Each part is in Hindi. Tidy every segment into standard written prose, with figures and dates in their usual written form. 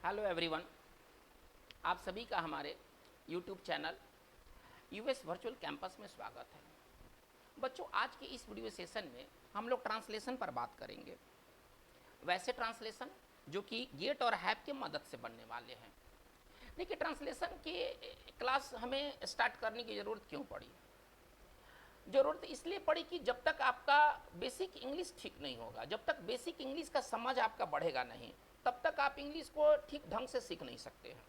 हेलो एवरीवन, आप सभी का हमारे YouTube channel US virtual campus में स्वागत है। बच्चों, आज के इस वीडियो सेशन में हम लोग ट्रांसलेशन पर बात करेंगे। वैसे ट्रांसलेशन जो कि गेट और हैव की मदद से बनने वाले हैं। देखिए, ट्रांसलेशन की क्लास हमें स्टार्ट करने की ज़रूरत क्यों पड़ी? ज़रूरत इसलिए पड़ी कि जब तक आपका बेसिक इंग्लिश ठीक नहीं होगा, जब तक बेसिक इंग्लिश का समझ आपका बढ़ेगा नहीं, तब तक आप इंग्लिश को ठीक ढंग से सीख नहीं सकते हैं।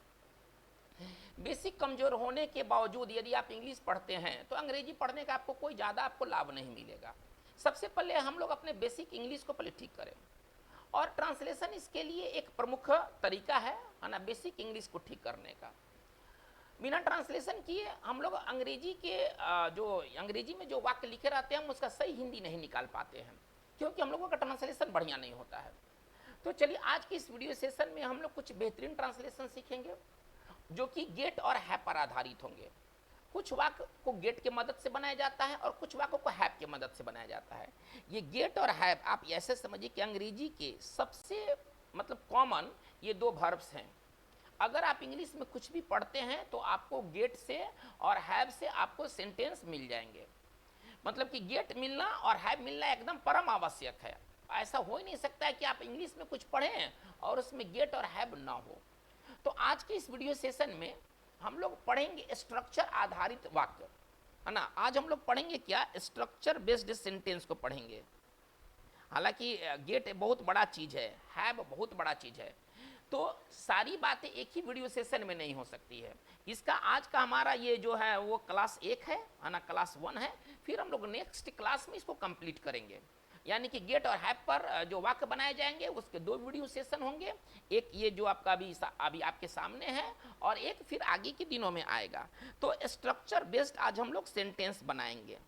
बेसिक कमज़ोर होने के बावजूद यदि आप इंग्लिश पढ़ते हैं तो अंग्रेजी पढ़ने का आपको कोई ज़्यादा आपको लाभ नहीं मिलेगा। सबसे पहले हम लोग अपने बेसिक इंग्लिश को पहले ठीक करें, और ट्रांसलेशन इसके लिए एक प्रमुख तरीका है ना, बेसिक इंग्लिश को ठीक करने का। बिना ट्रांसलेशन किए हम लोग अंग्रेजी के जो अंग्रेजी में जो वाक्य लिखे रहते हैं हम उसका सही हिंदी नहीं निकाल पाते हैं, क्योंकि हम लोगों का ट्रांसलेशन बढ़िया नहीं होता है। तो चलिए, आज की इस वीडियो सेशन में हम लोग कुछ बेहतरीन ट्रांसलेशन सीखेंगे जो कि गेट और हैव पर आधारित होंगे। कुछ वाक्य को गेट की मदद से बनाया जाता है और कुछ वाक्यों को हैव की मदद से बनाया जाता है। ये गेट और हैव आप ऐसे समझिए कि अंग्रेजी के सबसे कॉमन ये दो वर्ब्स हैं। अगर आप इंग्लिश में कुछ भी पढ़ते हैं तो आपको गेट से और हैव से आपको सेंटेंस मिल जाएंगे। मतलब कि गेट मिलना और हैव मिलना एकदम परम आवश्यक है। ऐसा हो ही नहीं सकता है कि आप इंग्लिश में कुछ पढ़ें और उसमें गेट और हैव ना हो। तो आज के इस वीडियो सेशन में हम लोग पढ़ेंगे स्ट्रक्चर आधारित वाक्य, है ना। आज हम लोग पढ़ेंगे क्या? स्ट्रक्चर बेस्ड सेंटेंस को पढ़ेंगे। हालांकि गेट बहुत बड़ा चीज़ है, हैव बहुत बड़ा चीज़ है, तो सारी बातें एक ही वीडियो सेशन में नहीं हो सकती है। इसका आज का हमारा ये जो है वो क्लास 1 है ना, क्लास 1 है। फिर हम लोग नेक्स्ट क्लास में इसको कंप्लीट करेंगे, यानी कि गेट और हैव पर जो वाक्य बनाए जाएंगे उसके 2 वीडियो सेशन होंगे। एक ये जो आपका अभी आपके सामने है, और एक फिर आगे के दिनों में आएगा। तो स्ट्रक्चर बेस्ड आज हम लोग सेंटेंस बनाएंगे,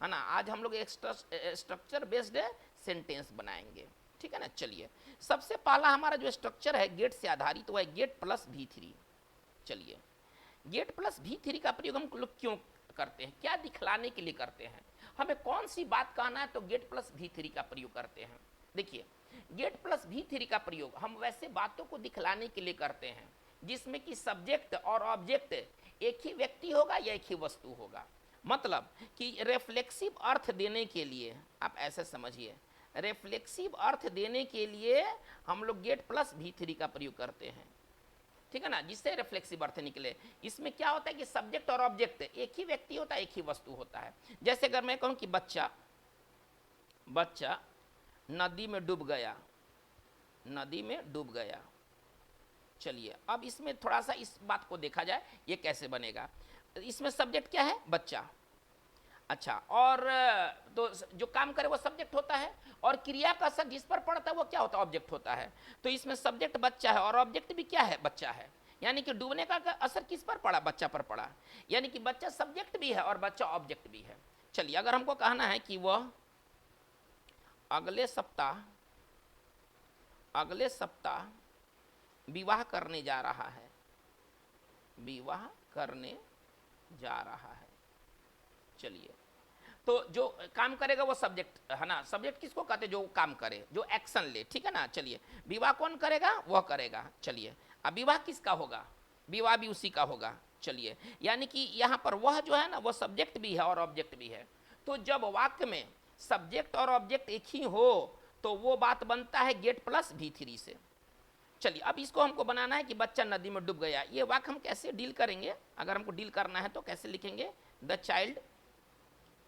है ना। आज हम लोग एक स्ट्रक्चर बेस्ड सेंटेंस बनाएंगे, ठीक है ना। चलिए, सबसे पहला हमारा जो स्ट्रक्चर है गेट से आधारित, तो है गेट प्लस V3। चलिए, गेट प्लस V3 का प्रयोग हम लोग क्यों करते हैं? क्या दिखलाने के लिए करते हैं? हमें कौन सी बात कहना है तो गेट प्लस V3 का प्रयोग करते हैं। देखिए, गेट प्लस V3 का प्रयोग हम वैसे बातों को दिखलाने के लिए करते हैं जिसमें कि सब्जेक्ट और ऑब्जेक्ट एक ही व्यक्ति होगा या एक ही वस्तु होगा। मतलब कि रिफ्लेक्सिव अर्थ देने के लिए, आप ऐसे समझिए, रिफ्लेक्सिव अर्थ देने के लिए हम लोग गेट प्लस V3 का प्रयोग करते हैं, ठीक है ना, जिससे रिफ्लेक्सिव अर्थ निकले। इसमें क्या होता है कि सब्जेक्ट और ऑब्जेक्ट एक ही व्यक्ति होता है, एक ही वस्तु होता है। जैसे अगर मैं कहूं कि बच्चा नदी में डूब गया, नदी में डूब गया। चलिए, अब इसमें थोड़ा सा इस बात को देखा जाए, ये कैसे बनेगा। इसमें सब्जेक्ट क्या है? बच्चा। अच्छा, और तो जो काम करे वो सब्जेक्ट होता है, और क्रिया का असर जिस पर पड़ता है वो क्या होता है? ऑब्जेक्ट होता है। तो इसमें सब्जेक्ट बच्चा है और ऑब्जेक्ट भी क्या है? बच्चा है। यानी कि डूबने का असर किस पर पड़ा? बच्चा पर पड़ा। यानी कि बच्चा सब्जेक्ट भी है और बच्चा ऑब्जेक्ट भी है। चलिए, अगर हमको कहना है कि वह अगले सप्ताह विवाह करने जा रहा है, विवाह करने जा रहा है। चलिए, तो जो काम करेगा वो सब्जेक्ट है ना। सब्जेक्ट किसको कहते हैं? जो काम करे, जो एक्शन ले, ठीक है ना। चलिए, विवाह कौन करेगा? वह करेगा। चलिए, अब विवाह किसका होगा? विवाह भी उसी का होगा। चलिए, यानी कि यहाँ पर वह जो है ना वो सब्जेक्ट भी है और ऑब्जेक्ट भी है। तो जब वाक्य में सब्जेक्ट और ऑब्जेक्ट एक ही हो तो वो बात बनता है गेट प्लस V3 से। चलिए, अब इसको हमको बनाना है कि बच्चा नदी में डूब गया। ये वाक्य हम कैसे डील करेंगे? अगर हमको डील करना है तो कैसे लिखेंगे? द चाइल्ड,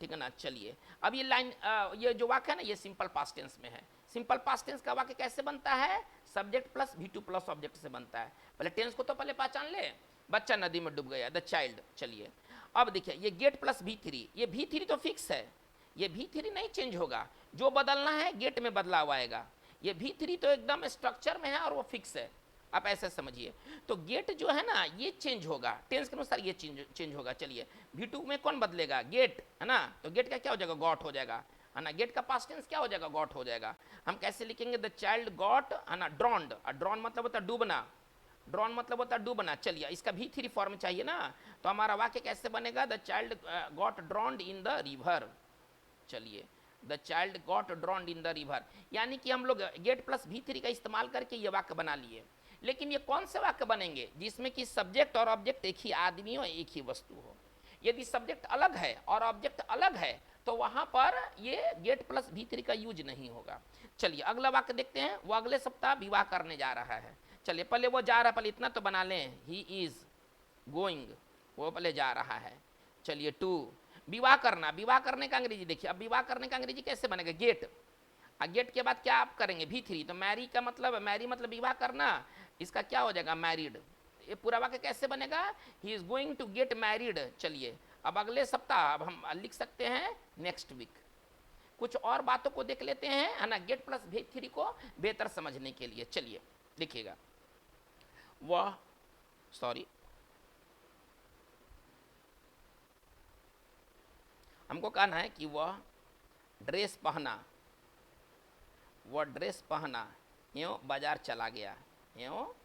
ठीक है ना। चलिए, अब ये लाइन ये जो वाक्य है ना ये सिंपल पास्ट टेंस में है। सिंपल पास्ट टेंस का वाक्य कैसे बनता है? Subject plus V2 plus object से बनता है। पहले टेंस को तो पहले पहचान ले, बच्चा नदी में डूब गया, द चाइल्ड। चलिए, अब देखिए, ये गेट प्लस V3, ये V3 तो फिक्स है, ये V3 नहीं चेंज होगा। जो बदलना है गेट में बदलाव आएगा। ये V3 तो एकदम स्ट्रक्चर में है और वो फिक्स है, आप ऐसे समझिए। तो गेट जो है ना ये चेंज होगा, टेंस के अनुसार ये चेंज होगा। चलिए, V2 में कौन बदलेगा? गेट, है ना। तो गेट का क्या हो जाएगा? गॉट हो जाएगा, है ना। गेट का पास्ट टेंस क्या हो जाएगा? गॉट हो जाएगा। हम कैसे लिखेंगे? द चाइल्ड गॉट, है ना, ड्रॉन्ड। ड्रॉन मतलब होता है डूबना, ड्रॉन मतलब होता है डूबना। चलिए, इसका V3 फॉर्म चाहिए ना, तो हमारा वाक्य कैसे बनेगा? The child got drowned in the river. चलिए, the child got drowned in the river, यानी कि हम लोग गेट प्लस V3 का इस्तेमाल करके ये वाक्य बना लिए। लेकिन ये कौन से वाक्य बनेंगे जिसमें कि सब्जेक्ट और ऑब्जेक्ट एक ही आदमी हो, एक ही वस्तु हो। यदि सब्जेक्ट अलग है और ऑब्जेक्ट अलग है तो वहां पर ये गेट प्लस V3 का यूज नहीं होगा। चलिए अगला वाक्य देखते हैं। वो अगले सप्ताह विवाह करने जा रहा है। चलिए पहले वो जा रहा है, पहले इतना तो बना लें, ही इज गोइंग, वो पहले जा रहा है। चलिए टू, विवाह करना, विवाह करने का अंग्रेजी देखिए। अब विवाह करने का अंग्रेजी कैसे बनेगा? गेट। गेट के बाद क्या आप करेंगे? V3। तो मैरी का मतलब, मैरी मतलब विवाह करना, इसका क्या हो जाएगा? मैरिड। ये पूरा वाक्य कैसे बनेगा? He is going to get married. चलिए अब अगले सप्ताह, अब हम लिख सकते हैं नेक्स्ट वीक। कुछ और बातों को देख लेते हैं, है ना, गेट प्लस V3 को बेहतर समझने के लिए। चलिए देखिएगा, वह, सॉरी, हमको कहना है कि वह ड्रेस पहना, वह ड्रेस पहना, यूँ बाजार चला गया, यूँ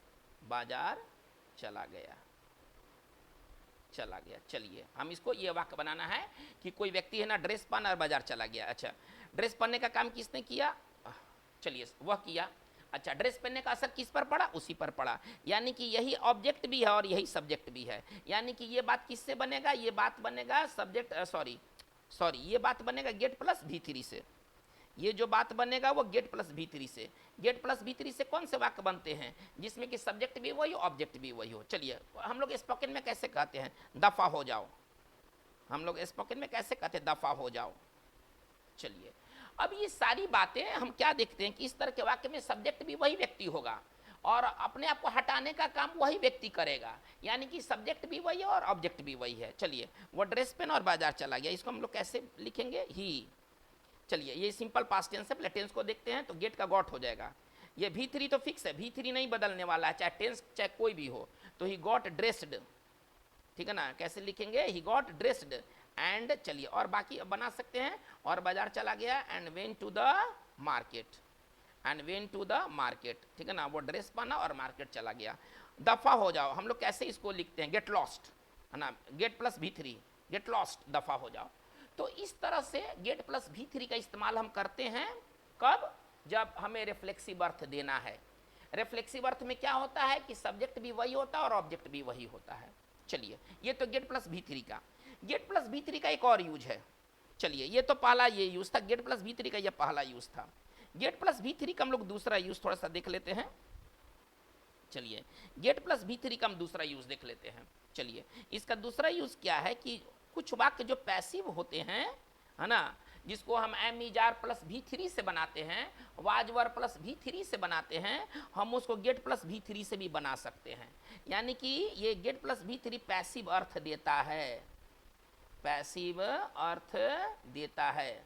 बाजार चला गया, चला गया। चलिए हम इसको ये वाक्य बनाना है कि कोई व्यक्ति है ना ड्रेस पहना और बाजार चला गया। अच्छा, ड्रेस पहनने का काम किसने किया? चलिए वह किया। अच्छा, ड्रेस पहनने का असर किस पर पड़ा? उसी पर पड़ा। यानी कि यही ऑब्जेक्ट भी है और यही सब्जेक्ट भी है। यानी कि ये बात किससे बनेगा? ये बात बनेगा सब्जेक्ट, सॉरी ये बात बनेगा गेट प्लस V3 से। ये जो बात बनेगा वो गेट प्लस V3 से। गेट प्लस V3 से कौन से वाक्य बनते हैं जिसमें कि सब्जेक्ट भी वही हो, ऑब्जेक्ट भी वही हो? चलिए हम लोग स्पोकन में कैसे कहते हैं? दफा हो जाओ। हम लोग स्पोकन में कैसे कहते हैं? दफा हो जाओ। चलिए अब ये सारी बातें हम क्या देखते हैं कि इस तरह के वाक्य में सब्जेक्ट भी वही व्यक्ति होगा और अपने आप को हटाने का काम वही व्यक्ति करेगा। यानी कि सब्जेक्ट भी वही है और ऑब्जेक्ट भी वही है। चलिए वो ड्रेस पहन और बाजार चला गया, इसको हम लोग कैसे लिखेंगे? ही। चलिए ये सिंपल पास्ट टेंस है, पहले टेंस को देखते हैं तो गेट का गॉट हो जाएगा। ये V3 तो फिक्स है, V3 नहीं बदलने वाला है, चाहे टेंस चाहे कोई भी हो। तो ही गॉट ड्रेस्ड, ठीक है ना? कैसे लिखेंगे? ही गॉट ड्रेस्ड एंड, चलिए और बाकी अब बना सकते हैं, और बाजार चला गया and went to the market, and went to the market, ठीक है ना? वो ड्रेस पहना और मार्केट चला गया। दफा हो जाओ हम लोग कैसे इसको लिखते हैं? गेट लॉस्ट, है ना? Gate plus V3, get lost, दफा हो जाओ। तो इस तरह से गेट प्लस V3 का इस्तेमाल हम करते हैं कब? जब हमें रिफ्लेक्सिव अर्थ देना है। रिफ्लेक्सिव अर्थ में क्या होता है कि सब्जेक्ट भी वही होता है और ऑब्जेक्ट भी वही होता है। चलिए ये तो गेट प्लस V3 का। गेट प्लस V3 का एक और यूज है। चलिए ये तो पहला ये यूज था, गेट प्लस V3 का ये पहला यूज था। गेट प्लस V3 का हम लोग दूसरा यूज थोड़ा सा देख लेते हैं। चलिए गेट प्लस V3 का हम दूसरा यूज देख लेते हैं। चलिए इसका दूसरा यूज क्या है कि कुछ वाक्य जो पैसिव होते हैं, है ना, जिसको हम एम इजार प्लस V3 से बनाते हैं, वाजवर प्लस V3 से बनाते हैं, हम उसको गेट प्लस V3 से भी बना सकते हैं। यानी कि ये गेट प्लस V3 पैसिव अर्थ देता है, पैसिव अर्थ देता है।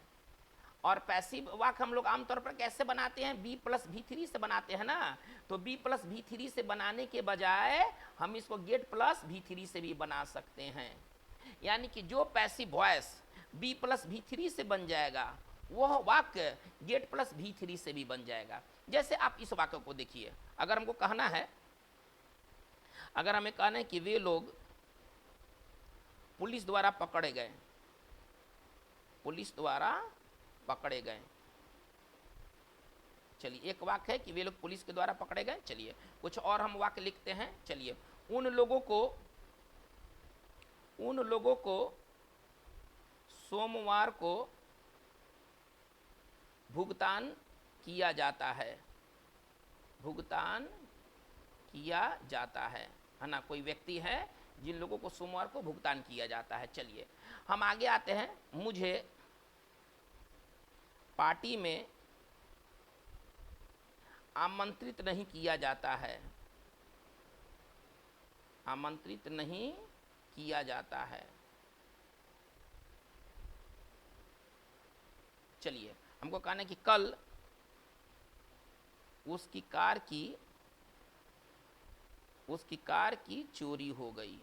और पैसिव वाक्य हम लोग आमतौर पर कैसे बनाते हैं? B प्लस V3 से बनाते हैं ना। तो B प्लस V3 से बनाने के बजाय हम इसको गेट प्लस V3 से भी बना सकते हैं। यानी कि जो passive voice B plus V3 से बन जाएगा वह वाक्य गेट प्लस V3 से भी बन जाएगा। जैसे आप इस वाक्य को देखिए, अगर हमको कहना है, अगर हमें कहना है कि वे लोग पुलिस द्वारा पकड़े गए, पुलिस द्वारा पकड़े गए। चलिए एक वाक्य है कि वे लोग पुलिस के द्वारा पकड़े गए। चलिए कुछ और हम वाक्य लिखते हैं। चलिए उन लोगों को सोमवार को भुगतान किया जाता है, भुगतान किया जाता है ना? कोई व्यक्ति है जिन लोगों को सोमवार को भुगतान किया जाता है। चलिए हम आगे आते हैं। मुझे पार्टी में आमंत्रित नहीं किया जाता है, आमंत्रित नहीं किया जाता है। चलिए हमको कहना है कि कल उसकी कार की चोरी हो गई।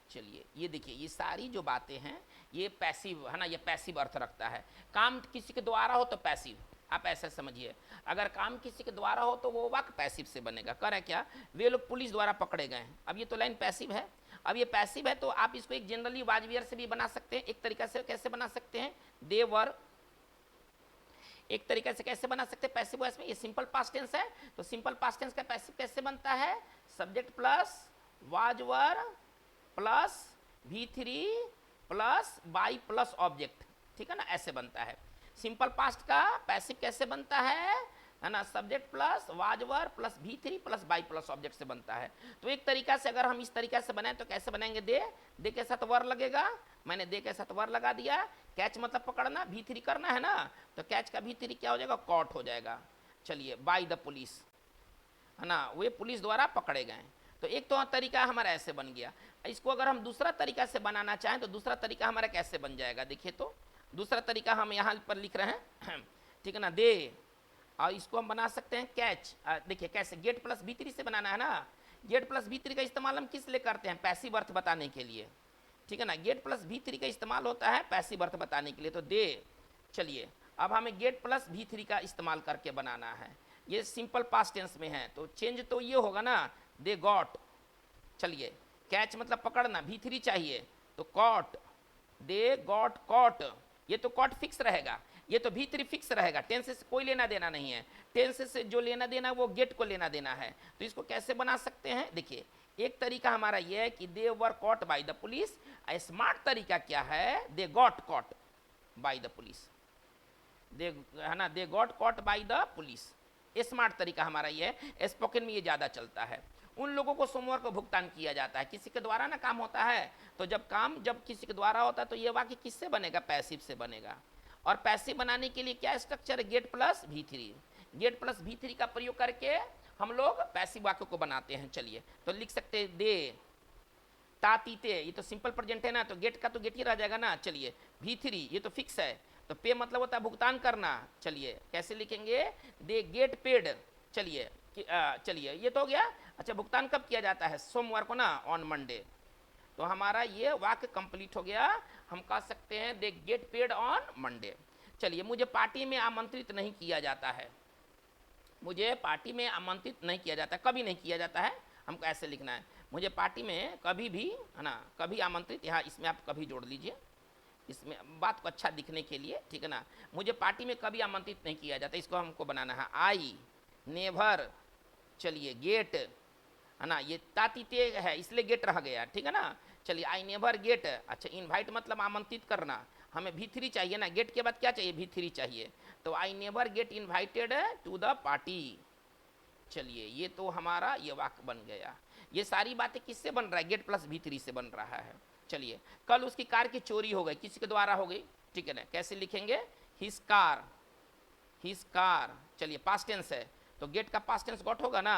चलिए ये देखिए, ये सारी जो बातें हैं ये पैसिव है ना, ये पैसिव अर्थ रखता है। काम किसी के द्वारा हो तो पैसिव, आप ऐसा समझिए। अगर काम किसी के द्वारा हो तो वो वाक्य पैसिव से बनेगा। कर है क्या? वे लोग पुलिस द्वारा पकड़े गए हैं। अब ये तो लाइन पैसिव है। अब ये पैसिव है तो आप इसको एक जनरली वाजवियर से भी बना सकते हैं। एक तरीका से कैसे बना सकते हैं? दे वर एक तरीके से कैसे बना सकते हैं पैसिव वॉइस में, ये सिंपल पास्ट टेंस है, तो सिंपल पास्ट टेंस का पैसिव कैसे बनता है, subject plus was were plus V3 plus by plus object, ठीक है ना, ऐसे बनता है। सिंपल पास्ट का पैसिव कैसे बनता है ना, subject plus was were plus V3 plus by plus object से बनता है। तो एक तरीका से अगर हम इस तरीके से बनाए तो कैसे बनाएंगे, दे के साथ वर लगेगा, मैंने दे के साथ वर लगा दिया, कैच मतलब पकड़ना, V3 करना है ना, तो कैच का V3 क्या हो जाएगा, कॉट हो जाएगा। चलिए बाई द पुलिस, है ना, वे पुलिस द्वारा पकड़े गए। तो एक तो तरीका हमारा ऐसे बन गया। इसको अगर हम दूसरा तरीका से बनाना चाहें तो दूसरा तरीका हमारा कैसे बन जाएगा, देखिए तो दूसरा तरीका हम यहाँ पर लिख रहे हैं, ठीक है ना, दे, और इसको हम बना सकते हैं कैच। देखिए कैसे, गेट प्लस V3 से बनाना है ना, गेट प्लस V3 का इस्तेमाल हम किस लिए करते हैं, पैसिव अर्थ बताने के लिए, ठीक है ना, गेट प्लस V3 का इस्तेमाल होता है पैसिव अर्थ बताने के लिए, तो दे। चलिए अब हमें गेट प्लस V3 का इस्तेमाल करके बनाना है, ये सिंपल पास्ट टेंस में है, तो चेंज तो ये होगा ना, दे गॉट। चलिए कैच मतलब पकड़ना, V3 चाहिए, तो कॉट, दे गॉट कॉट, ये तो कॉट फिक्स रहेगा, ये तो V3 फिक्स रहेगा, टेंस से कोई लेना देना नहीं है, टेंस से जो लेना देना वो गेट को लेना देना है। तो इसको कैसे बना सकते हैं, देखिए एक तरीका हमारा ये है कि they were caught by the police, smart तरीका क्या है, they got caught by the police, they, है ना, they got caught by the police, smart तरीका हमारा ये है। स्पोकन में ये ज़्यादा चलता है, उन लोगों को सोमवार को भुगतान किया जाता है, किसी के द्वारा ना काम होता है, तो जब किसी के द्वारा होता है तो ये वाक्य किससे बनेगा, पैसिव से बनेगा। और पैसिव बनाने के लिए क्या स्ट्रक्चर है, gate plus V3, gate plus V3 का प्रयोग करके हम लोग पैसिव वाक्य को बनाते हैं। चलिए तो लिख सकते हैं दे तातीते, ये तो सिंपल प्रेजेंट है ना, तो गेट का तो गेट ही रह जाएगा ना। चलिए V3 ये तो फिक्स है, तो पे मतलब होता है भुगतान करना। चलिए कैसे लिखेंगे, दे गेट पेड। चलिए चलिए ये तो हो गया। अच्छा भुगतान कब किया जाता है, सोमवार को ना, ऑन मंडे। तो हमारा ये वाक्य कंप्लीट हो गया, हम कह सकते हैं they get paid on Monday. चलिए मुझे पार्टी में आमंत्रित नहीं किया जाता है, मुझे पार्टी में आमंत्रित नहीं किया जाता, कभी नहीं किया जाता है, हमको ऐसे लिखना है, मुझे पार्टी में कभी भी, है ना, कभी आमंत्रित, यहाँ इसमें आप कभी जोड़ लीजिए, इसमें बात को अच्छा दिखने के लिए, ठीक है ना, मुझे पार्टी में कभी आमंत्रित नहीं किया जाता, इसको हमको बनाना है आई नेवर। चलिए गेट, है ना, ये तातीते है इसलिए गेट रह गया, ठीक है ना। चलिए आई नेवर गेट। अच्छा इनवाइट मतलब आमंत्रित करना, हमें V3 चाहिए ना, गेट के बाद क्या चाहिए, V3 चाहिए, तो I never get invited to the party. चलिए ये तो हमारा ये वाक्य बन गया। ये सारी बातें किससे बन रहा है, गेट प्लस V3 से बन रहा है। चलिए कल उसकी कार की चोरी हो गई, किसी के द्वारा हो गई, ठीक है ना, कैसे लिखेंगे, हिज कार, हिज कार। चलिए पास्ट टेंस है तो गेट का पास्ट टेंस गॉट होगा ना।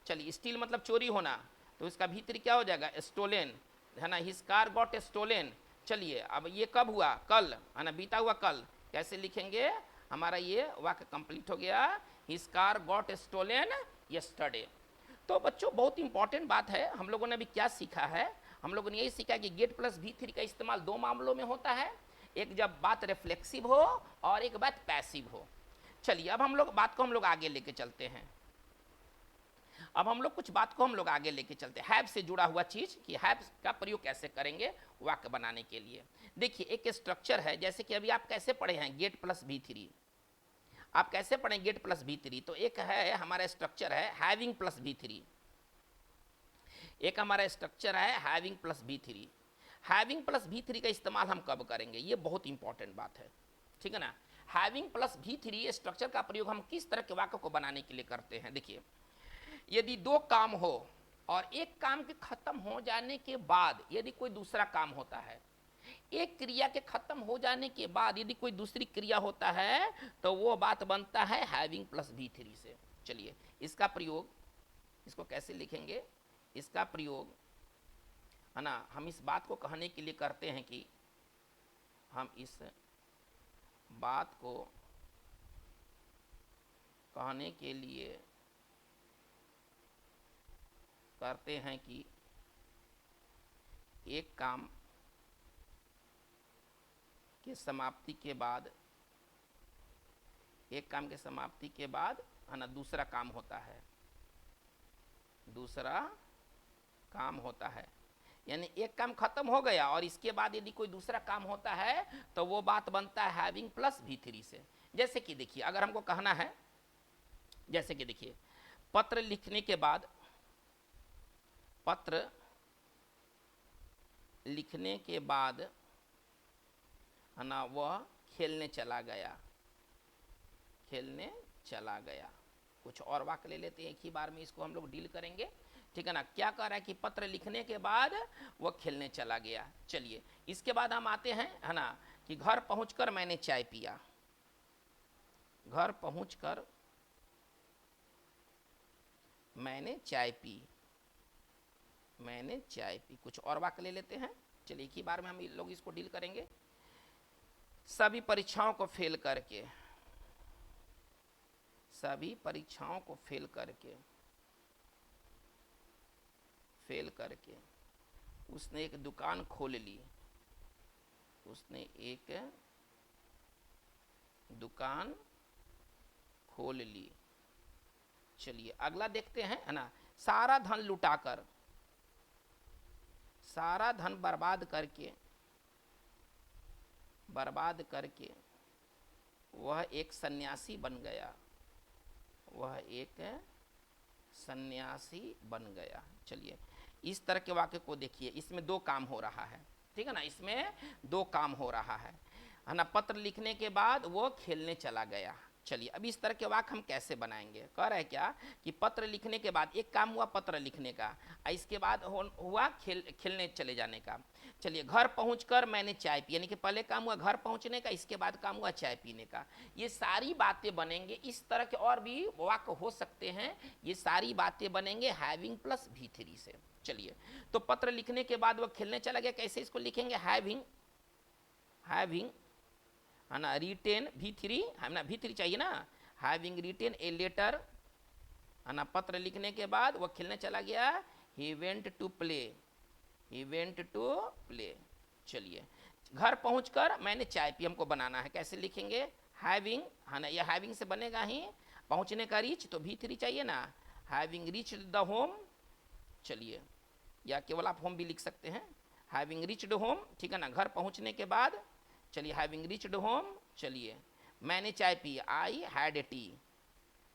चलिए स्टील मतलब चोरी होना, तो इसका V3 क्या हो जाएगा, स्टोलन, है ना, हिज कार गॉट स्टोलन। चलिए अब ये कब हुआ, कल, है ना, बीता हुआ कल, कैसे लिखेंगे, हमारा ये वाक्य कंप्लीट हो गया, his car got stolen yesterday. तो बच्चों बहुत इंपॉर्टेंट बात है, हम लोगों ने अभी क्या सीखा है, हम लोगों ने यही सीखा कि गेट प्लस V3 का इस्तेमाल दो मामलों में होता है, एक जब बात रिफ्लेक्सिव हो और एक बात पैसिव हो। चलिए अब हम लोग बात को हम लोग आगे लेके चलते हैं, अब हम लोग कुछ बात को हम लोग आगे लेके चलते हैं, हैव से जुड़ा हुआ चीज कि हैव का प्रयोग कैसे करेंगे वाक्य बनाने के लिए। देखिए एक स्ट्रक्चर है, जैसे कि अभी आप कैसे पढ़े हैं गेट प्लस V3, आप कैसे पढ़ें गेट प्लस V3, तो एक है हमारा स्ट्रक्चर है हैविंग प्लस V3, एक हमारा स्ट्रक्चर है having plus V3। Having plus V3 का इस्तेमाल हम कब करेंगे, ये बहुत इंपॉर्टेंट बात है, ठीक है ना। हैविंग प्लस V3 स्ट्रक्चर का प्रयोग हम किस तरह के वाक्य को बनाने के लिए करते हैं, देखिए यदि दो काम हो और एक काम के खत्म हो जाने के बाद यदि कोई दूसरा काम होता है, एक क्रिया के खत्म हो जाने के बाद यदि कोई दूसरी क्रिया होता है तो वो बात बनता है हैविंग प्लस V3 से। चलिए इसका प्रयोग, इसको कैसे लिखेंगे, इसका प्रयोग, है ना, हम इस बात को कहने के लिए करते हैं कि हम इस बात को कहने के लिए करते हैं कि एक काम के समाप्ति के बाद, एक काम के समाप्ति के बाद, है ना, दूसरा काम होता है, दूसरा काम होता है, यानी एक काम खत्म हो गया और इसके बाद यदि कोई दूसरा काम होता है तो वो बात बनता है हैविंग प्लस V3 से। जैसे कि देखिए, अगर हमको कहना है, जैसे कि देखिए, पत्र लिखने के बाद, पत्र लिखने के बाद है ना वह खेलने चला गया, खेलने चला गया। कुछ और वाक्य ले लेते हैं, एक ही बार में इसको हम लोग डील करेंगे, ठीक है ना। क्या कह रहा है कि पत्र लिखने के बाद वह खेलने चला गया। चलिए इसके बाद हम आते हैं, है ना, कि घर पहुंचकर मैंने चाय पिया, घर पहुंचकर मैंने चाय पी, मैंने चाय पी। कुछ और वाक्य ले लेते हैं, चलिए एक ही बार में हम लोग इसको डील करेंगे। सभी परीक्षाओं को फेल करके, सभी परीक्षाओं को फेल करके, फेल करके उसने एक दुकान खोल ली, उसने एक दुकान खोल ली। चलिए अगला देखते हैं, है ना, सारा धन लुटाकर, सारा धन बर्बाद करके, बर्बाद करके वह एक सन्यासी बन गया, वह एक सन्यासी बन गया। चलिए इस तरह के वाक्य को देखिए, इसमें दो काम हो रहा है, ठीक है ना, इसमें दो काम हो रहा है ना। पत्र लिखने के बाद वो खेलने चला गया। चलिए अब इस तरह के वाक्य हम कैसे बनाएंगे। कह रहे हैं क्या कि पत्र लिखने के बाद एक काम हुआ पत्र लिखने का, इसके बाद हुआ खेलने चले जाने का। चलिए घर पहुंचकर मैंने चाय पी, यानी कि पहले काम हुआ घर पहुंचने का, इसके बाद काम हुआ चाय पीने का। ये सारी बातें बनेंगे, इस तरह के और भी वाक्य हो सकते हैं, ये सारी बातें बनेंगे हैविंग प्लस V3 से। चलिए तो पत्र लिखने के बाद वह खेलने चला गया, कैसे इसको लिखेंगे, हैविंग, हैविंग है ना, रिटेन V3 है ना, V3 चाहिए ना, हैविंग रिटेन ए लेटर है ना, पत्र लिखने के बाद वह खेलने चला गया, he went to play, he went to play. चलिए घर पहुंचकर मैंने चाय पी, हमको बनाना है, कैसे लिखेंगे, हैविंग है ना, यह हैविंग से बनेगा ही, पहुंचने का रीच तो V3 चाहिए ना, हैविंग रीच्ड द होम। चलिए या केवल आप होम भी लिख सकते हैं, हैविंग रीच्ड होम, ठीक है ना, घर पहुंचने के बाद। चलिए हैविंग रीच्ड होम, चलिए मैंने चाय P, I had A T,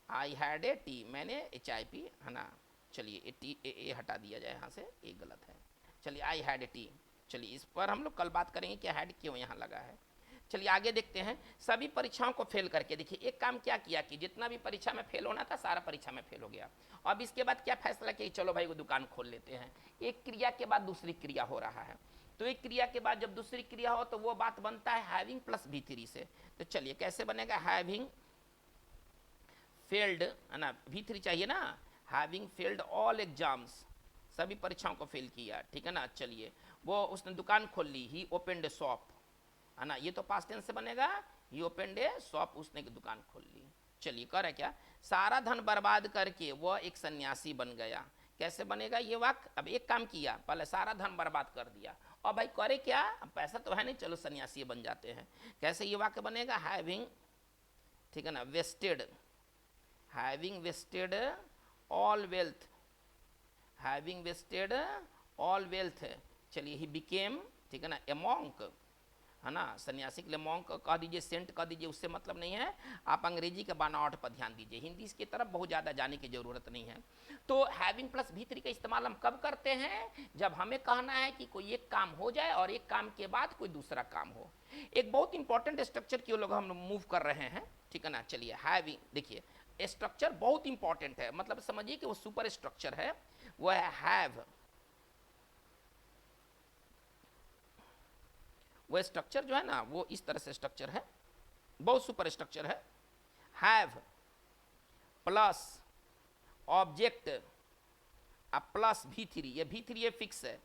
I had A T, मैंने चाय पी, है ना। चलिए ए हटा दिया जाए यहाँ से, ये गलत है। चलिए आई हैड ए टी। चलिए इस पर हम लोग कल बात करेंगे कि हैड क्यों यहाँ लगा है। चलिए आगे देखते हैं, सभी परीक्षाओं को फेल करके। देखिए एक काम क्या किया कि जितना भी परीक्षा में फेल होना था सारा परीक्षा में फेल हो गया। अब इसके बाद क्या फैसला किया, चलो भाई वो दुकान खोल लेते हैं। एक क्रिया के बाद दूसरी क्रिया हो रहा है, तो एक क्रिया के बाद जब दूसरी क्रिया हो तो वो बात बनता है हैविंग प्लस V3 से। तो चलिए कैसे बनेगा, हैविंग फेल्ड है ना, V3 चाहिए ना, हैविंग फेल्ड ऑल एग्जाम्स, सभी परीक्षाओं को फेल किया, ठीक है ना। चलिए वो उसने दुकान खोल ली, ही ओपनड ए शॉप है ना, ये तो पास्ट टेंस से बनेगा, ही ओपनड ए शॉप, उसने दुकान खोल ली। चलिए कह रहा क्या, सारा धन बर्बाद करके वह एक सन्यासी बन गया। कैसे बनेगा ये वाक्य, अब एक काम किया, पहले सारा धन बर्बाद कर दिया, और भाई करे क्या, पैसा तो है नहीं, चलो सन्यासी बन जाते हैं। कैसे ये वाक्य बनेगा, हैविंग, ठीक है ना, wasted, having wasted all wealth, having wasted all wealth. चलिए ही बिकेम, ठीक है ना, ए मॉन्क है ना, सन्यासी के लिए मॉन्क कह दीजिए, सेंट कह दीजिए, उससे मतलब नहीं है। आप अंग्रेजी के बनावट पर ध्यान दीजिए, हिंदी की तरफ बहुत ज़्यादा जाने की जरूरत नहीं है। तो हैविंग प्लस V3 का इस्तेमाल हम कब करते हैं, जब हमें कहना है कि कोई एक काम हो जाए और एक काम के बाद कोई दूसरा काम हो। एक बहुत इंपॉर्टेंट स्ट्रक्चर की लोग हम मूव कर रहे हैं, ठीक है ना। चलिए हैविंग, देखिए स्ट्रक्चर बहुत इंपॉर्टेंट है, मतलब समझिए कि वो सुपर स्ट्रक्चर है, वो है हैव। वो स्ट्रक्चर जो है ना वो इस तरह से स्ट्रक्चर है, बहुत सुपर स्ट्रक्चर है। Have plus object plus V3, ये V3 ये फिक्स है,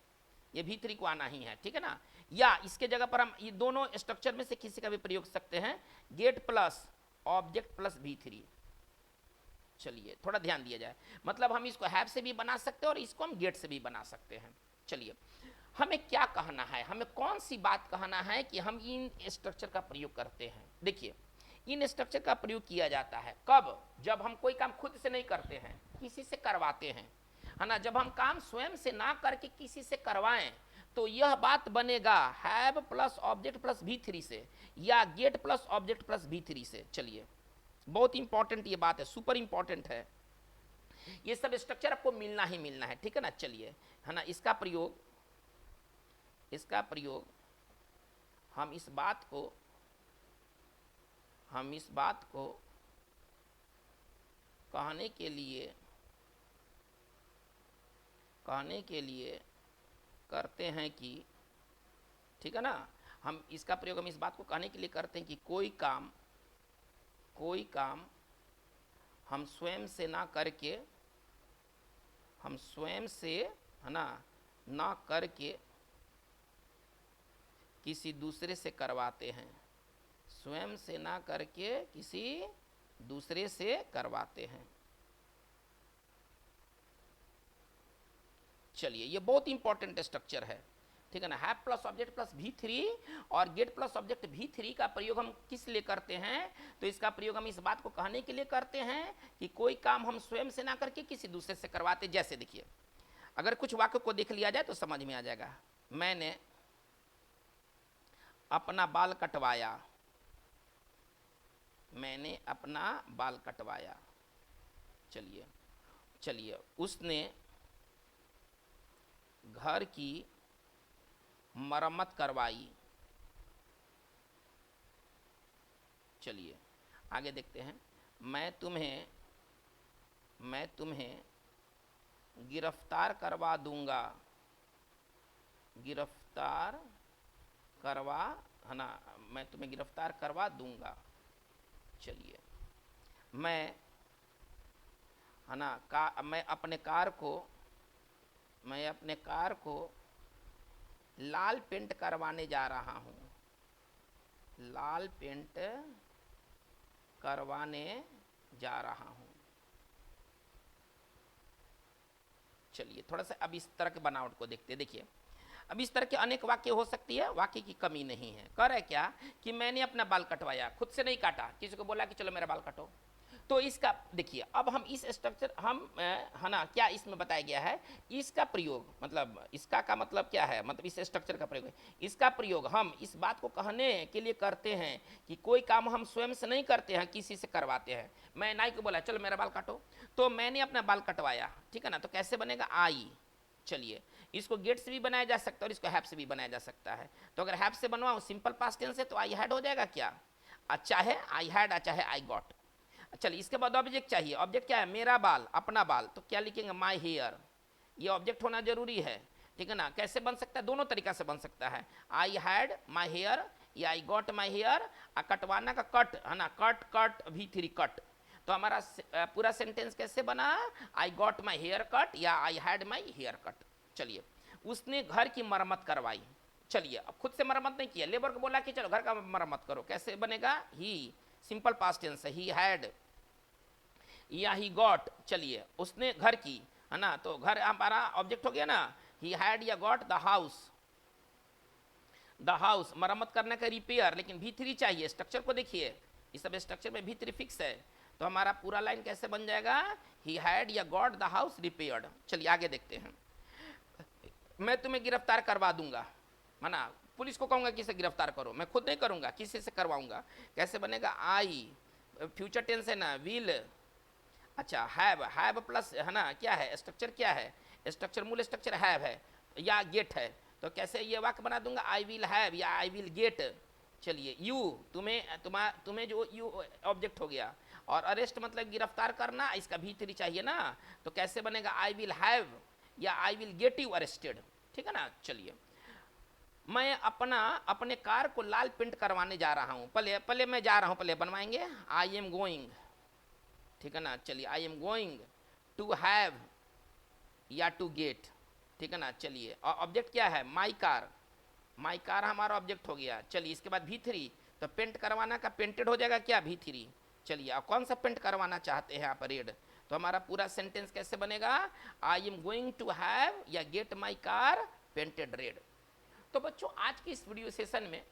ये V3 को आना ही है, ठीक है ना। या इसके जगह पर हम ये दोनों स्ट्रक्चर में से किसी का भी प्रयोग कर सकते हैं, gate plus object plus V3। चलिए थोड़ा ध्यान दिया जाए, मतलब हम इसको हैव से भी बना सकते हैं और इसको हम गेट से भी बना सकते हैं। चलिए हमें क्या कहना है, हमें कौन सी बात कहना है कि हम इन स्ट्रक्चर का प्रयोग करते हैं। देखिए इन स्ट्रक्चर का प्रयोग किया जाता है कब, जब हम कोई काम खुद से नहीं करते हैं, किसी से करवाते हैं, है ना। जब हम काम स्वयं से ना करके किसी से करवाएं तो यह बात बनेगा have plus object plus V3 से या gate plus object plus V3 से। चलिए बहुत इंपॉर्टेंट ये बात है, सुपर इंपॉर्टेंट है, ये सब स्ट्रक्चर आपको मिलना ही मिलना है, ठीक है ना। चलिए है ना, इसका प्रयोग हम इस बात को कहने के लिए करते हैं कि, ठीक है ना, हम इसका प्रयोग हम इस बात को कहने के लिए करते हैं कि कोई काम हम स्वयं से ना करके, है ना करके किसी दूसरे से करवाते हैं, स्वयं से ना करके किसी दूसरे से करवाते हैं। चलिए ये बहुत इंपॉर्टेंट स्ट्रक्चर है, ठीक है ना। Have plus object plus V3 और गेट प्लस ऑब्जेक्ट V3 का प्रयोग हम किस लिए करते हैं, तो इसका प्रयोग हम इस बात को कहने के लिए करते हैं कि कोई काम हम स्वयं से ना करके किसी दूसरे से करवाते। जैसे देखिए, अगर कुछ वाक्य को देख लिया जाए तो समझ में आ जाएगा। मैंने अपना बाल कटवाया, चलिए उसने घर की मरम्मत करवाई। चलिए आगे देखते हैं। मैं तुम्हें गिरफ्तार करवा दूंगा, है ना, मैं तुम्हें गिरफ्तार करवा दूंगा। चलिए मैं अपने कार को लाल पेंट करवाने जा रहा हूँ, चलिए थोड़ा सा अब इस तरह के बनावट को देखते हैं। देखिए अब इस तरह के अनेक वाक्य हो सकती है, वाक्य की कमी नहीं है। कह रहा है क्या कि मैंने अपना बाल कटवाया, खुद से नहीं काटा, किसी को बोला कि चलो मेरा बाल काटो। तो इसका देखिए, अब हम इस स्ट्रक्चर है ना, क्या इसमें बताया गया है, इसका प्रयोग मतलब इसका का मतलब क्या है, मतलब इस स्ट्रक्चर का प्रयोग है। इसका प्रयोग हम इस बात को कहने के लिए करते हैं कि कोई काम हम स्वयं से नहीं करते हैं, किसी से करवाते हैं। मैं नाई को बोला चलो मेरा बाल काटो, तो मैंने अपना बाल कटवाया, ठीक है ना। तो कैसे बनेगा, आई। चलिए इसको गेट से भी बनाया जा सकता है और इसको हैव से भी बनाया जा सकता है। तो अगर हैव से बनवाऊं सिंपल पास्ट टेंस है तो आई हैड हो जाएगा क्या, अच्छा है आई हैड, अच्छा है आई गॉट। चलिए इसके बाद ऑब्जेक्ट चाहिए। ऑब्जेक्ट क्या है, मेरा बाल, अपना बाल, तो क्या लिखेंगे, माई हेयर। ये ऑब्जेक्ट होना जरूरी है, ठीक है ना। कैसे बन सकता है, दोनों तरीका से बन सकता है, आई हैड माई हेयर या आई गॉट माई हेयर। कटवाना का कट है ना, कट V3 कट। तो हमारा पूरा सेंटेंस कैसे बना, I got my hair cut या I had my hair cut. चलिए उसने घर की मरम्मत करवाई। चलिए अब खुद से मरम्मत नहीं किया, लेबर को बोला कि चलो घर का मरम्मत करो, कैसे बनेगा, ही, सिंपल पास्ट टेंस है, ही हैड या ही गॉट। चलिए उसने घर की, है ना, तो घर हमारा ऑब्जेक्ट हो गया ना, ही हैड या गॉट द हाउस, मरम्मत करने का रिपेयर, लेकिन V3 चाहिए। स्ट्रक्चर को देखिए, इस सब स्ट्रक्चर में V3 फिक्स है, तो हमारा पूरा लाइन कैसे बन जाएगा, ही हैड या गॉट द हाउस रिपेयर्ड। चलिए आगे देखते हैं। मैं तुम्हें गिरफ्तार करवा दूंगा, है ना, पुलिस को कहूंगा किसे गिरफ्तार करो, मैं खुद नहीं करूंगा, किसी से करवाऊंगा। कैसे बनेगा, आई, फ्यूचर टेंस है ना, विल। अच्छा हैव प्लस है ना, क्या है स्ट्रक्चर, क्या है स्ट्रक्चर, मूल स्ट्रक्चर हैव है या गेट है। तो कैसे ये वाक्य बना दूंगा, आई विल हैव या आई विल गेट। चलिए यू, तुम्हें जो यू ऑब्जेक्ट हो गया, और अरेस्ट मतलब गिरफ्तार करना, इसका V3 चाहिए ना, तो कैसे बनेगा, आई विल हैव या I will get you arrested, ठीक है ना। चलिए मैं अपने कार को लाल पेंट करवाने जा रहा हूँ, पहले मैं जा रहा हूँ, पहले बनवाएंगे, आई एम गोइंग, ठीक है ना। चलिए I am going to have या टू गेट, ठीक है ना। चलिए ऑब्जेक्ट क्या है, माई कार हमारा ऑब्जेक्ट हो गया। चलिए इसके बाद V3, तो पेंट करवाना का पेंटेड हो जाएगा क्या, V3। चलिए अब कौन सा पेंट करवाना चाहते हैं आप, रेड। तो हमारा पूरा सेंटेंस कैसे बनेगा, I am going to have या get my car painted red. तो बच्चों आज की इस वीडियो सेशन में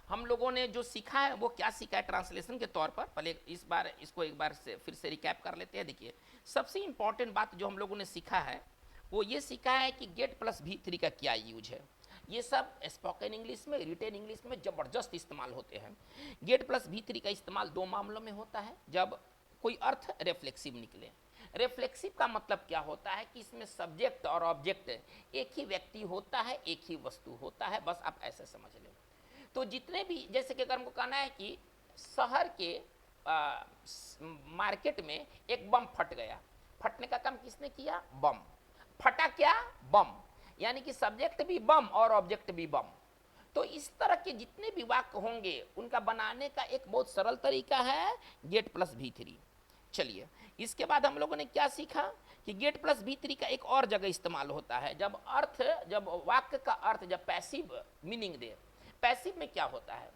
हम लोगों ने जो सीखा है वो क्या सीखा है ट्रांसलेशन के तौर पर, पहले इसको एक बार से फिर से रिकैप कर लेते हैं। देखिए सबसे इंपॉर्टेंट बात जो हम लोगों ने सीखा है वो ये सीखा है कि गेट प्लस भी थ्री का क्या यूज है। ये सब स्पोकन इंग्लिश में, रिटेन इंग्लिश में ज़बरदस्त इस्तेमाल होते हैं। गेट प्लस भी थ्री का इस्तेमाल दो मामलों में होता है, जब कोई अर्थ रिफ्लेक्सिव निकले। रिफ्लेक्सिव का मतलब क्या होता है कि इसमें सब्जेक्ट और ऑब्जेक्ट एक ही व्यक्ति होता है, एक ही वस्तु होता है, बस आप ऐसे समझ लें। तो जितने भी, जैसे कि अगर हमको कहना है कि शहर के मार्केट में एक बम फट गया, फटने का काम किसने किया? बम। फटा क्या? बम। यानी कि सब्जेक्ट भी बम और ऑब्जेक्ट भी बम। तो इस तरह के जितने भी वाक्य होंगे उनका बनाने का एक बहुत सरल तरीका है गेट प्लस भी थ्री। चलिए, इसके बाद हम लोगों ने क्या सीखा कि गेट प्लस भी थ्री का एक और जगह इस्तेमाल होता है जब वाक्य का अर्थ जब पैसिव मीनिंग दे। पैसिव में क्या होता है?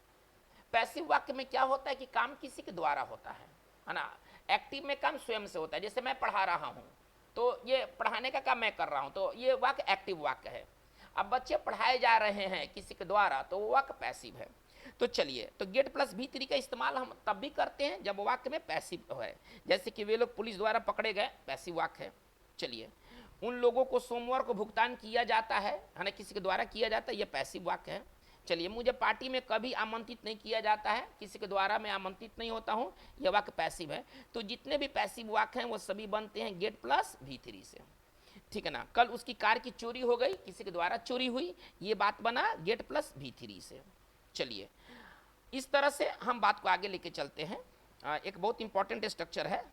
पैसिव वाक्य में क्या होता है कि काम किसी के द्वारा होता है ना। एक्टिव में काम स्वयं से होता है, जैसे मैं पढ़ा रहा हूँ तो ये पढ़ाने का काम मैं कर रहा हूँ, तो ये वाक्य एक्टिव वाक्य है। अब बच्चे पढ़ाए जा रहे हैं किसी के द्वारा, तो वो वाक्य पैसिव है। तो चलिए, तो गेट प्लस भी थ्री का इस्तेमाल हम तब भी करते हैं जब वाक्य में पैसिव है, जैसे कि वे लोग पुलिस द्वारा पकड़े गए, पैसिव वाक्य है। चलिए, उन लोगों को सोमवार को भुगतान किया जाता है ना, किसी के द्वारा किया जाता है, यह पैसिव वाक्य है। चलिए, मुझे पार्टी में कभी आमंत्रित नहीं किया जाता है, किसी के द्वारा मैं आमंत्रित नहीं होता हूँ, यह वाक्य पैसिव है। तो जितने भी पैसिव वाक्य हैं वो सभी बनते हैं गेट प्लस भी थ्री से, ठीक है ना। कल उसकी कार की चोरी हो गई, किसी के द्वारा चोरी हुई, ये बात बना गेट प्लस भी थ्री से। चलिए, इस तरह से हम बात को आगे लेके चलते हैं। एक बहुत इंपॉर्टेंट स्ट्रक्चर है,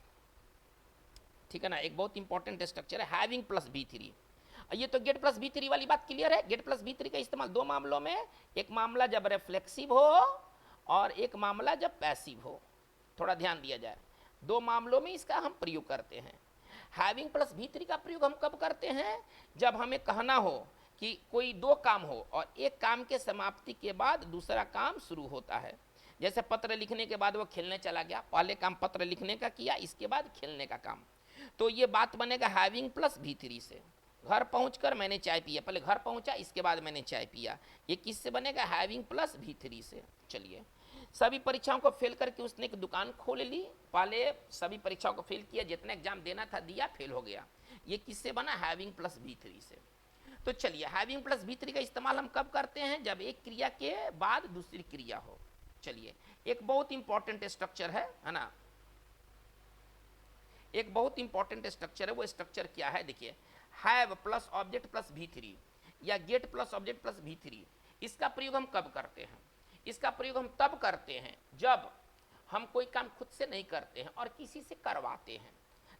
ठीक है ना, एक बहुत इंपॉर्टेंट स्ट्रक्चर है हैविंग प्लस बी थ्री। ये तो गेट प्लस बी थ्री वाली बात क्लियर है। गेट प्लस बी थ्री का इस्तेमाल दो मामलों में, एक मामला जब रिफ्लेक्सिव हो और एक मामला जब पैसिव हो। थोड़ा ध्यान दिया जाए, दो मामलों में इसका हम प्रयोग करते हैं। हैविंग प्लस बी थ्री का प्रयोग हम कब करते हैं? जब हमें कहना हो कि कोई दो काम हो और एक काम के समाप्ति के बाद दूसरा काम शुरू होता है। जैसे पत्र लिखने के बाद वो खेलने चला गया, पहले काम पत्र लिखने का किया, इसके बाद खेलने का काम। तो ये बात बनेगा हैविंग प्लस भी थ्री से। घर पहुंचकर मैंने चाय पिया, पहले घर पहुंचा, इसके बाद मैंने चाय पिया, ये किससे बनेगा? हैविंग प्लस भी थ्री से। चलिए, सभी परीक्षाओं को फेल करके उसने एक दुकान खोल ली, पहले सभी परीक्षाओं को फेल किया, जितना एग्जाम देना था दिया, फेल हो गया, ये किससे बना? हैविंग प्लस बी थ्री से। तो चलिए, हैविंग प्लस बी थ्री का इस्तेमाल हम कब करते हैं? जब एक क्रिया के बाद दूसरी क्रिया हो। चलिए, एक बहुत इंपॉर्टेंट स्ट्रक्चर है ना, एक बहुत इंपॉर्टेंट स्ट्रक्चर है। वो स्ट्रक्चर क्या है? देखिए, हैव प्लस ऑब्जेक्ट प्लस भी थ्री या गेट प्लस ऑब्जेक्ट प्लस भी थ्री, इसका प्रयोग हम कब करते हैं? इसका प्रयोग हम तब करते हैं जब हम कोई काम खुद से नहीं करते हैं और किसी से करवाते हैं,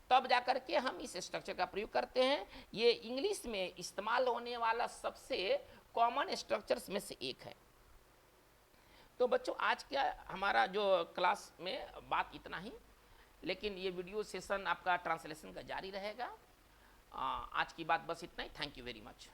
तब जाकर के हम इस स्ट्रक्चर का प्रयोग करते हैं। ये इंग्लिश में इस्तेमाल होने वाला सबसे कॉमन स्ट्रक्चर्स में से एक है। तो बच्चों, आज का हमारा जो क्लास में बात इतना ही, लेकिन ये वीडियो सेशन आपका ट्रांसलेशन का जारी रहेगा। आज की बात बस इतना ही। Thank you very much.